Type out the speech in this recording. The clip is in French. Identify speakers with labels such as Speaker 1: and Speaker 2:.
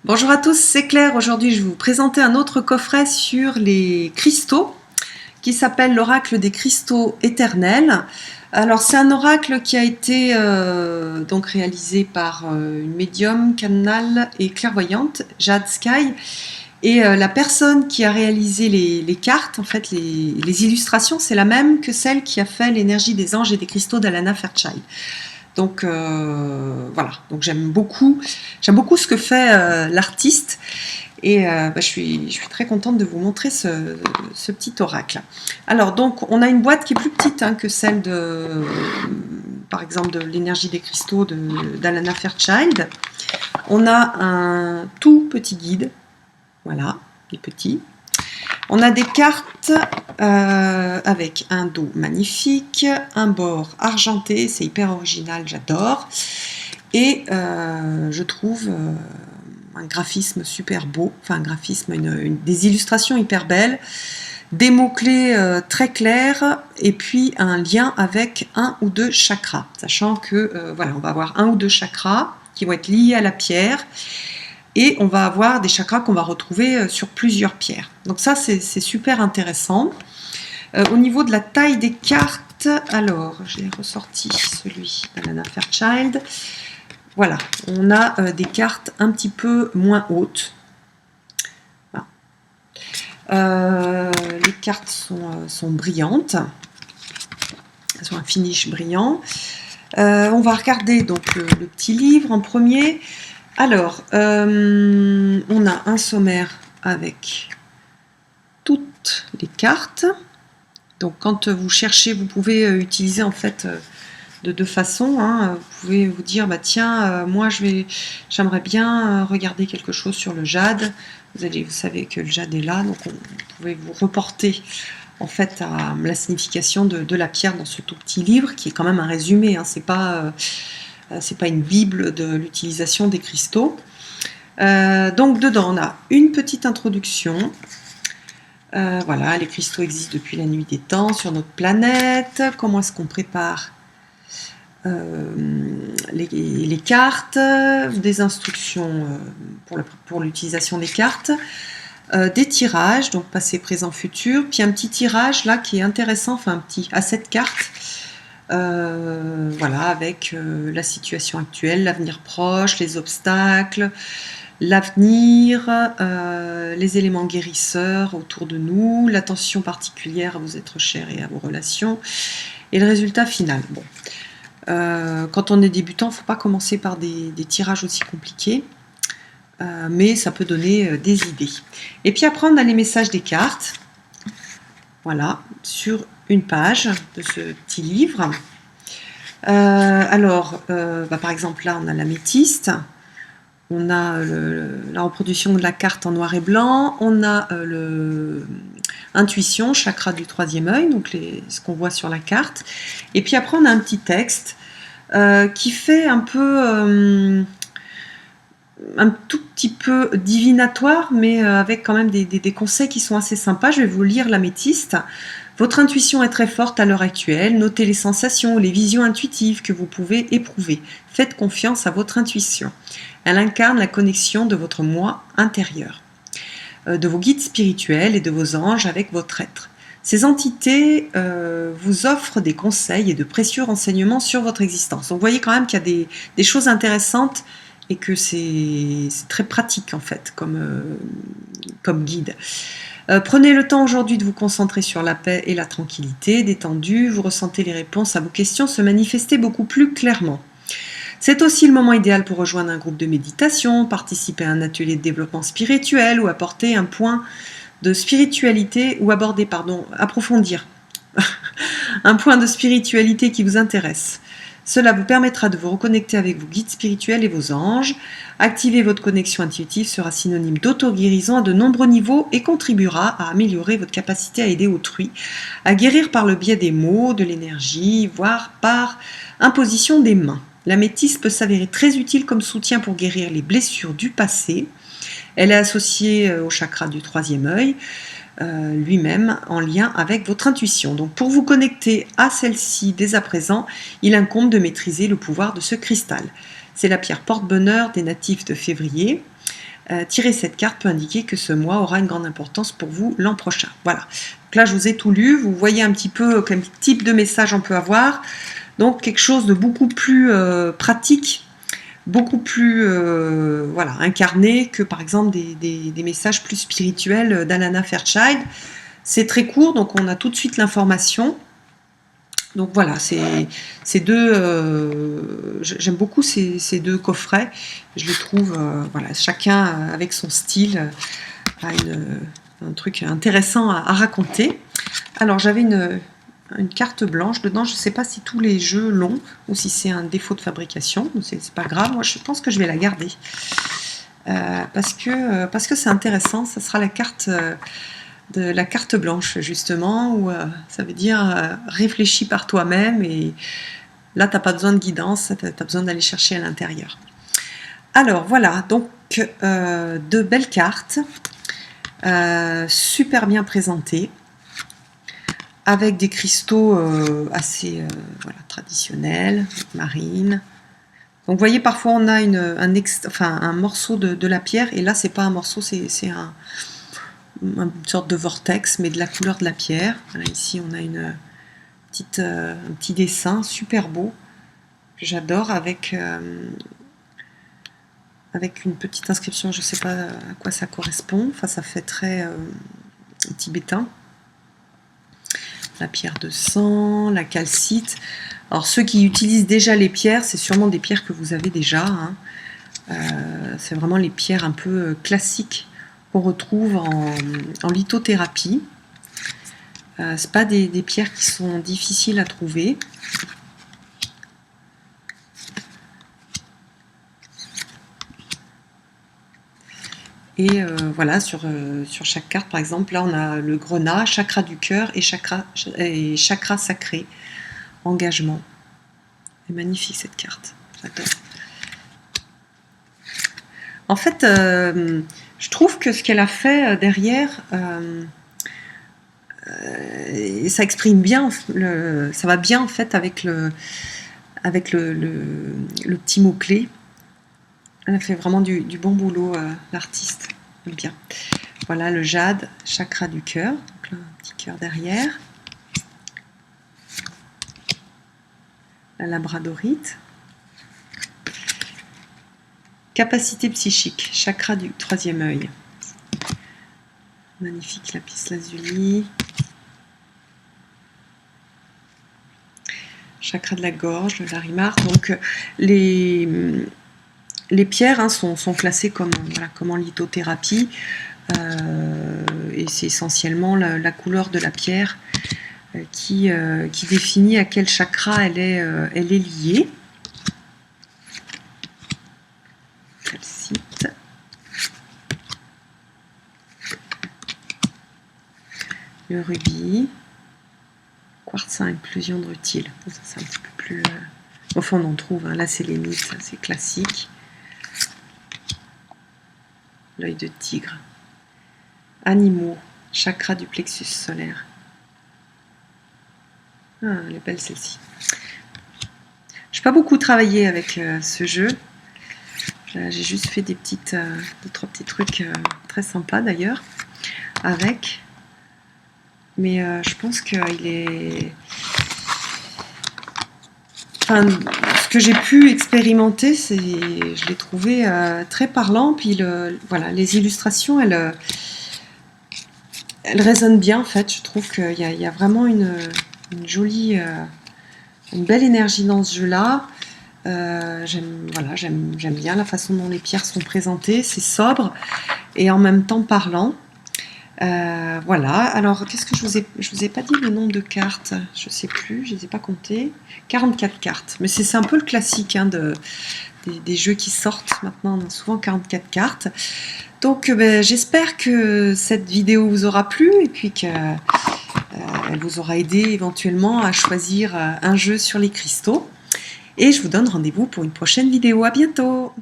Speaker 1: Bonjour à tous, c'est Claire. Aujourd'hui, je vais vous présenter un autre coffret sur les cristaux qui s'appelle l'oracle des cristaux éternels. Alors, c'est un oracle qui a été donc réalisé par une médium, canal et clairvoyante, Jade Sky. Et la personne qui a réalisé les cartes, en fait, les illustrations, c'est la même que celle qui a fait l'énergie des anges et des cristaux d'Alana Fairchild. Donc voilà, donc j'aime beaucoup ce que fait l'artiste et je suis très contente de vous montrer ce petit oracle. Alors donc on a une boîte qui est plus petite que celle de, par exemple, de l'énergie des cristaux d'Alana Fairchild. On a un tout petit guide, voilà, il est petit. On a des cartes avec un dos magnifique, un bord argenté, c'est hyper original, j'adore. Et je trouve un graphisme super beau, enfin un graphisme, des illustrations hyper belles, des mots-clés très clairs, et puis un lien avec un ou deux chakras, sachant que voilà, on va avoir un ou deux chakras qui vont être liés à la pierre. Et on va avoir des chakras qu'on va retrouver sur plusieurs pierres. Donc ça, c'est super intéressant. Au niveau de la taille des cartes, alors, j'ai ressorti celui d'Alana Fairchild. Voilà, on a des cartes un petit peu moins hautes. Voilà. Les cartes sont brillantes. Elles ont un finish brillant. On va regarder donc le petit livre en premier. Alors, on a un sommaire avec toutes les cartes. Donc, quand vous cherchez, vous pouvez utiliser en fait de deux façons. Vous pouvez vous dire, bah tiens, moi j'aimerais bien regarder quelque chose sur le jade. Vous savez que le jade est là, donc vous pouvez vous reporter en fait à la signification de la pierre dans ce tout petit livre, qui est quand même un résumé. C'est pas une bible de l'utilisation des cristaux. Donc dedans on a une petite introduction. Voilà, les cristaux existent depuis la nuit des temps sur notre planète. Comment est-ce qu'on prépare les cartes, des instructions pour l'utilisation des cartes, des tirages, donc passé, présent, futur, puis un petit tirage là qui est intéressant, enfin un petit à 7 cartes. Voilà, avec la situation actuelle, l'avenir proche, les obstacles, l'avenir, les éléments guérisseurs autour de nous, l'attention particulière à vos êtres chers et à vos relations, et le résultat final. Bon. Quand on est débutant, il ne faut pas commencer par des tirages aussi compliqués, mais ça peut donner des idées. Et puis après, on a les messages des cartes. Voilà, sur une page de ce petit livre. Par exemple, là, on a l'améthyste. On a la reproduction de la carte en noir et blanc. On a intuition, chakra du troisième œil, donc ce qu'on voit sur la carte. Et puis après, on a un petit texte qui fait un peu... un tout petit peu divinatoire, mais avec quand même des conseils qui sont assez sympas. Je vais vous lire l'améthyste. Votre intuition est très forte à l'heure actuelle. Notez les sensations ou les visions intuitives que vous pouvez éprouver. Faites confiance à votre intuition. Elle incarne la connexion de votre moi intérieur, de vos guides spirituels et de vos anges avec votre être. Ces entités vous offrent des conseils et de précieux renseignements sur votre existence. Donc, vous voyez quand même qu'il y a des choses intéressantes et que c'est très pratique en fait comme guide. Prenez le temps aujourd'hui de vous concentrer sur la paix et la tranquillité, détendu, vous ressentez les réponses à vos questions se manifester beaucoup plus clairement. C'est aussi le moment idéal pour rejoindre un groupe de méditation, participer à un atelier de développement spirituel ou apporter un point de spiritualité ou approfondir un point de spiritualité qui vous intéresse. Cela vous permettra de vous reconnecter avec vos guides spirituels et vos anges. Activer votre connexion intuitive sera synonyme d'auto-guérison à de nombreux niveaux et contribuera à améliorer votre capacité à aider autrui, à guérir par le biais des mots, de l'énergie, voire par imposition des mains. L'améthyste peut s'avérer très utile comme soutien pour guérir les blessures du passé. Elle est associée au chakra du troisième œil, lui-même en lien avec votre intuition. Donc pour vous connecter à celle-ci dès à présent, il incombe de maîtriser le pouvoir de ce cristal. C'est la pierre porte-bonheur des natifs de février. tirer cette carte peut indiquer que ce mois aura une grande importance pour vous l'an prochain. Voilà. Donc là, je vous ai tout lu. Vous voyez un petit peu quel type de message on peut avoir. Donc, quelque chose de beaucoup plus pratique, beaucoup plus voilà, incarné que, par exemple, des messages plus spirituels d'Alana Fairchild. C'est très court, donc on a tout de suite l'information. Donc voilà, ces deux, j'aime beaucoup ces deux coffrets. Je les trouve, voilà, chacun avec son style a un truc intéressant à raconter. Alors j'avais une carte blanche dedans. Je ne sais pas si tous les jeux l'ont ou si c'est un défaut de fabrication. C'est pas grave. Moi, je pense que je vais la garder parce que c'est intéressant. Ça sera la carte de la carte blanche justement, où ça veut dire réfléchis par toi-même, et là t'as pas besoin de guidance, t'as besoin d'aller chercher à l'intérieur. Alors voilà, donc de belles cartes, super bien présentées, avec des cristaux assez voilà, traditionnels, marine. Donc vous voyez, parfois on a un morceau de la pierre, et là c'est pas un morceau, c'est une sorte de vortex, mais de la couleur de la pierre. Voilà, ici on a un petit dessin super beau que j'adore, avec une petite inscription. Je ne sais pas à quoi ça correspond. Enfin, ça fait très tibétain. La pierre de sang, la calcite. Alors ceux qui utilisent déjà les pierres, c'est sûrement des pierres que vous avez déjà, hein. C'est vraiment les pierres un peu classiques qu'on retrouve en lithothérapie. C'est pas des pierres qui sont difficiles à trouver. Et voilà, sur chaque carte, par exemple, là on a le grenat, chakra du cœur et chakra sacré, engagement. C'est magnifique cette carte, j'adore. En fait, je trouve que ce qu'elle a fait derrière, ça exprime bien, ça va bien en fait avec le petit mot-clé. Elle a fait vraiment du bon boulot, l'artiste. J'aime bien. Voilà le jade, chakra du cœur. Donc là, un petit cœur derrière. La labradorite. Capacité psychique, chakra du troisième œil. Magnifique lapis lazuli. Chakra de la gorge, le larimar. Donc les pierres, hein, sont classées comme en lithothérapie, et c'est essentiellement la couleur de la pierre qui définit à quel chakra elle est liée. Calcite. Le rubis. Quartz à inclusion de rutile. Ça, c'est un petit peu plus... Enfin, on en trouve, hein. La sélénite, c'est classique. L'œil de tigre. Animaux, chakra du plexus solaire. Ah, elle est belle celle-ci. Je n'ai pas beaucoup travaillé avec ce jeu. J'ai juste fait deux, trois petits trucs très sympas d'ailleurs avec. Mais je pense qu'il est... Enfin, ce que j'ai pu expérimenter, je l'ai trouvé très parlant. Puis voilà, les illustrations, elles résonnent bien en fait. Je trouve qu'il y a vraiment une jolie, une belle énergie dans ce jeu-là. J'aime bien la façon dont les pierres sont présentées. C'est sobre et en même temps parlant. Voilà, alors qu'est-ce que je vous ai pas dit le nombre de cartes, je sais plus, je les ai pas comptées. 44 cartes, mais c'est un peu le classique, hein, des jeux qui sortent maintenant, on a souvent 44 cartes. Donc j'espère que cette vidéo vous aura plu et puis qu'elle vous aura aidé éventuellement à choisir un jeu sur les cristaux. Et je vous donne rendez-vous pour une prochaine vidéo. À bientôt!